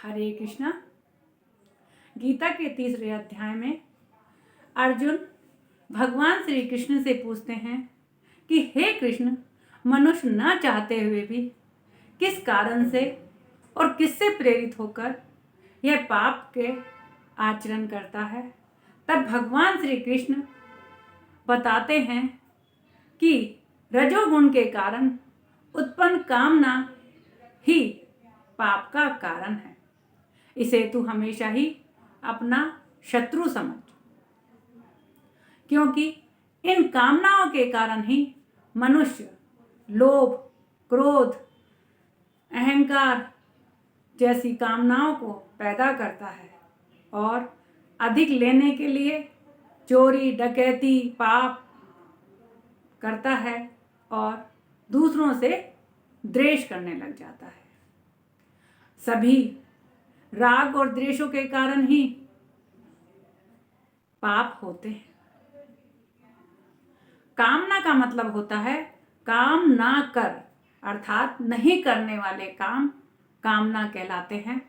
हरे कृष्णा। गीता के तीसरे अध्याय में अर्जुन भगवान श्री कृष्ण से पूछते हैं कि हे कृष्ण, मनुष्य न चाहते हुए भी किस कारण से और किससे प्रेरित होकर यह पाप के आचरण करता है। तब भगवान श्री कृष्ण बताते हैं कि रजोगुण के कारण उत्पन्न कामना ही पाप का कारण है। इसे तू हमेशा ही अपना शत्रु समझ, क्योंकि इन कामनाओं के कारण ही मनुष्य लोभ, क्रोध, अहंकार जैसी कामनाओं को पैदा करता है और अधिक लेने के लिए चोरी, डकैती, पाप करता है और दूसरों से द्वेष करने लग जाता है। सभी राग और द्वेषों के कारण ही पाप होते हैं। कामना का मतलब होता है काम ना कर, अर्थात नहीं करने वाले काम कामना कहलाते हैं।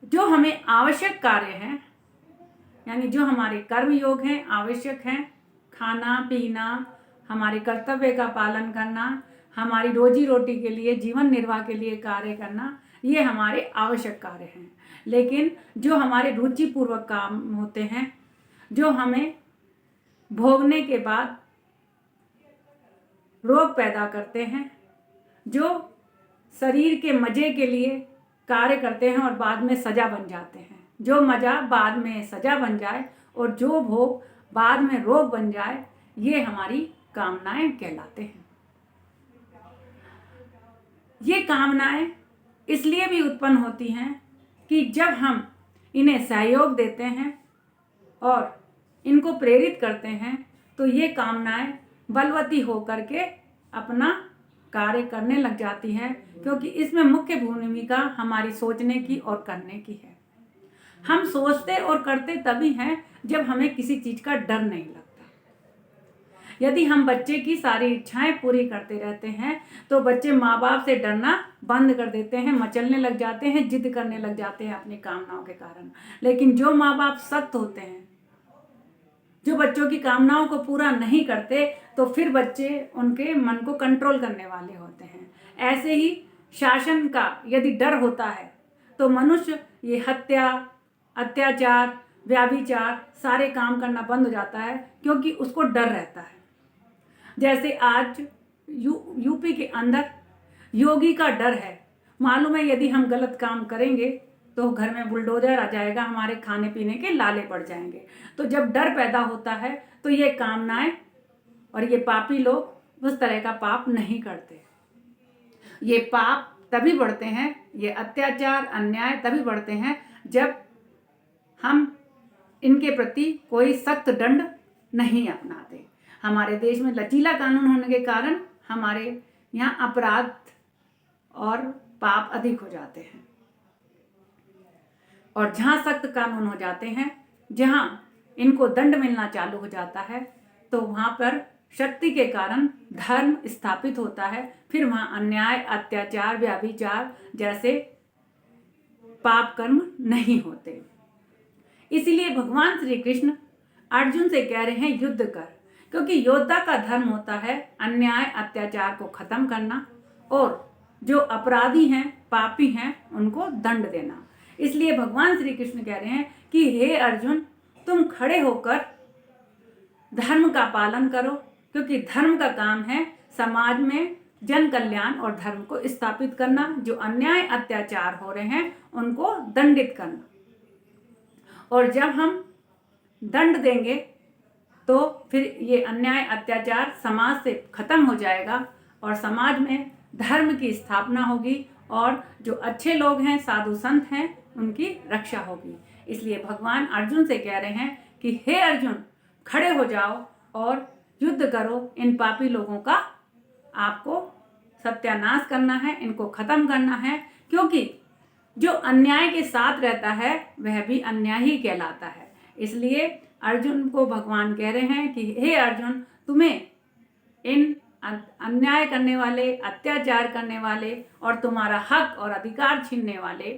जो हमें आवश्यक कार्य हैं, यानी जो हमारे कर्म योग हैं, आवश्यक हैं, खाना पीना, हमारे कर्तव्य का पालन करना, हमारी रोजी रोटी के लिए, जीवन निर्वाह के लिए कार्य करना, ये हमारे आवश्यक कार्य हैं। लेकिन जो हमारे रुचिपूर्वक काम होते हैं, जो हमें भोगने के बाद रोग पैदा करते हैं, जो शरीर के मजे के लिए कार्य करते हैं और बाद में सजा बन जाते हैं, जो मजा बाद में सजा बन जाए और जो भोग बाद में रोग बन जाए, ये हमारी कामनाएं कहलाते हैं। ये कामनाएं इसलिए भी उत्पन्न होती हैं कि जब हम इन्हें सहयोग देते हैं और इनको प्रेरित करते हैं तो ये कामनाएं बलवती होकर के अपना कार्य करने लग जाती हैं, क्योंकि इसमें मुख्य भूमिका हमारी सोचने की और करने की है। हम सोचते और करते तभी हैं जब हमें किसी चीज का डर नहीं लगता। यदि हम बच्चे की सारी इच्छाएं पूरी करते रहते हैं तो बच्चे माँ बाप से डरना बंद कर देते हैं, मचलने लग जाते हैं, जिद करने लग जाते हैं अपनी कामनाओं के कारण। लेकिन जो माँ बाप सख्त होते हैं, जो बच्चों की कामनाओं को पूरा नहीं करते, तो फिर बच्चे उनके मन को कंट्रोल करने वाले होते हैं। ऐसे ही शासन का यदि डर होता है तो मनुष्य ये हत्या, अत्याचार, व्याभिचार सारे काम करना बंद हो जाता है, क्योंकि उसको डर रहता है। जैसे आज यूपी के अंदर योगी का डर है। मालूम है यदि हम गलत काम करेंगे तो घर में बुलडोजर आ जाएगा, हमारे खाने पीने के लाले पड़ जाएंगे। तो जब डर पैदा होता है तो ये कामनाएं और ये पापी लोग उस तरह का पाप नहीं करते। ये पाप तभी बढ़ते हैं, ये अत्याचार, अन्याय तभी बढ़ते हैं जब हम इनके प्रति कोई सख्त दंड नहीं अपनाते। हमारे देश में लचीला कानून होने के कारण हमारे यहाँ अपराध और पाप अधिक हो जाते हैं। और जहाँ सख्त कानून हो जाते हैं, जहाँ इनको दंड मिलना चालू हो जाता है, तो वहाँ पर शक्ति के कारण धर्म स्थापित होता है। फिर वहाँ अन्याय, अत्याचार, व्याभिचार जैसे पाप कर्म नहीं होते। इसीलिए भगवान श्री कृष्ण अर्जुन से कह रहे हैं युद्ध कर, क्योंकि योद्धा का धर्म होता है अन्याय, अत्याचार को खत्म करना और जो अपराधी हैं, पापी हैं, उनको दंड देना। इसलिए भगवान श्री कृष्ण कह रहे हैं कि हे अर्जुन, तुम खड़े होकर धर्म का पालन करो, क्योंकि धर्म का काम है समाज में जन कल्याण और धर्म को स्थापित करना। जो अन्याय, अत्याचार हो रहे हैं उनको दंडित करना। और जब हम दंड देंगे तो फिर ये अन्याय, अत्याचार समाज से खत्म हो जाएगा और समाज में धर्म की स्थापना होगी और जो अच्छे लोग हैं, साधु संत हैं, उनकी रक्षा होगी। इसलिए भगवान अर्जुन से कह रहे हैं कि हे अर्जुन, खड़े हो जाओ और युद्ध करो। इन पापी लोगों का आपको सत्यानाश करना है, इनको खत्म करना है, क्योंकि जो अन्याय के साथ रहता है वह भी अन्याय ही कहलाता है। इसलिए अर्जुन को भगवान कह रहे हैं कि हे अर्जुन, तुम्हें इन अन्याय करने वाले, अत्याचार करने वाले और तुम्हारा हक और अधिकार छीनने वाले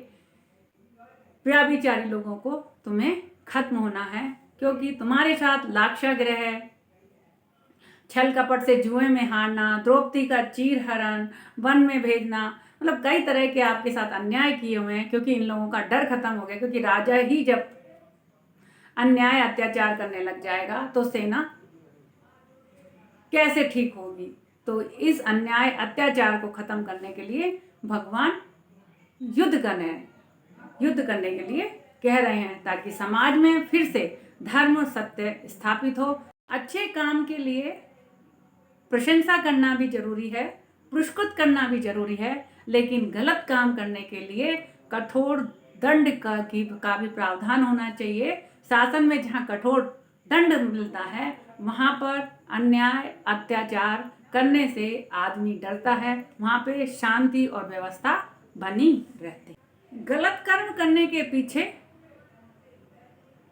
व्यभिचारी लोगों को तुम्हें खत्म होना है, क्योंकि तुम्हारे साथ लाक्षागृह, छल कपट से जुए में हारना, द्रौपदी का चीरहरण, वन में भेजना, मतलब कई तरह के आपके साथ अन्याय किए हुए हैं। क्योंकि इन लोगों का डर खत्म हो गया, क्योंकि राजा ही जब अन्याय अत्याचार करने लग जाएगा तो सेना कैसे ठीक होगी। तो इस अन्याय अत्याचार को खत्म करने के लिए भगवान युद्ध करने के लिए कह रहे हैं, ताकि समाज में फिर से धर्म सत्य स्थापित हो। अच्छे काम के लिए प्रशंसा करना भी जरूरी है, पुरस्कृत करना भी जरूरी है, लेकिन गलत काम करने के लिए कठोर दंड का भी प्रावधान होना चाहिए। शासन में जहाँ कठोर दंड मिलता है वहाँ पर अन्याय अत्याचार करने से आदमी डरता है, वहाँ पे शांति और व्यवस्था बनी रहती। गलत कर्म करने के पीछे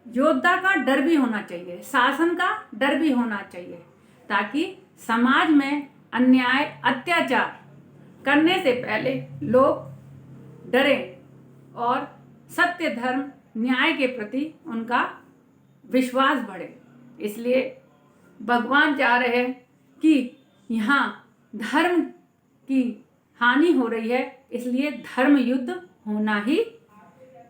योद्धा का डर भी होना चाहिए, शासन का डर भी होना चाहिए, ताकि समाज में अन्याय अत्याचार करने से पहले लोग डरें और सत्य धर्म न्याय के प्रति उनका विश्वास बढ़े। इसलिए भगवान चाह रहे हैं कि यहाँ धर्म की हानि हो रही है, इसलिए धर्म युद्ध होना ही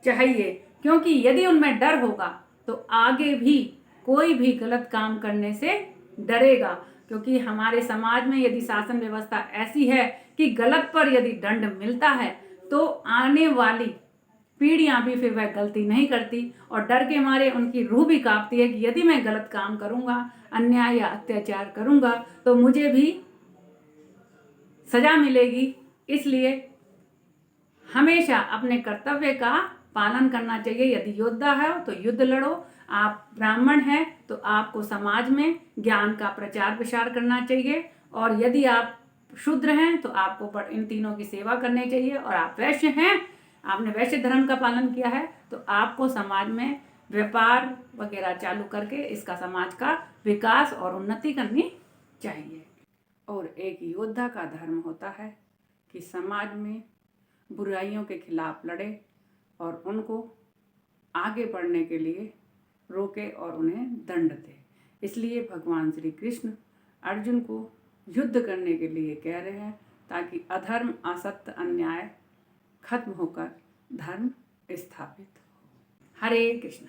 चाहिए। क्योंकि यदि उनमें डर होगा तो आगे भी कोई भी गलत काम करने से डरेगा। क्योंकि हमारे समाज में यदि शासन व्यवस्था ऐसी है कि गलत पर यदि दंड मिलता है तो आने वाली पीढ़ियां भी फिर वह गलती नहीं करती, और डर के मारे उनकी रूह भी कांपती है कि यदि मैं गलत काम करूंगा, अन्याय या अत्याचार करूंगा तो मुझे भी सजा मिलेगी। इसलिए हमेशा अपने कर्तव्य का पालन करना चाहिए। यदि योद्धा है तो युद्ध लड़ो, आप ब्राह्मण हैं तो आपको समाज में ज्ञान का प्रचार प्रसार करना चाहिए, और यदि आप शूद्र हैं तो आपको इन तीनों की सेवा करनी चाहिए, और आप वैश्य हैं, आपने वैश्य धर्म का पालन किया है तो आपको समाज में व्यापार वगैरह चालू करके इसका समाज का विकास और उन्नति करनी चाहिए। और एक योद्धा का धर्म होता है कि समाज में बुराइयों के खिलाफ लड़े और उनको आगे बढ़ने के लिए रोके और उन्हें दंड दे। इसलिए भगवान श्री कृष्ण अर्जुन को युद्ध करने के लिए कह रहे हैं, ताकि अधर्म असत्य अन्याय खत्म होकर धर्म स्थापित हो। हरे कृष्ण।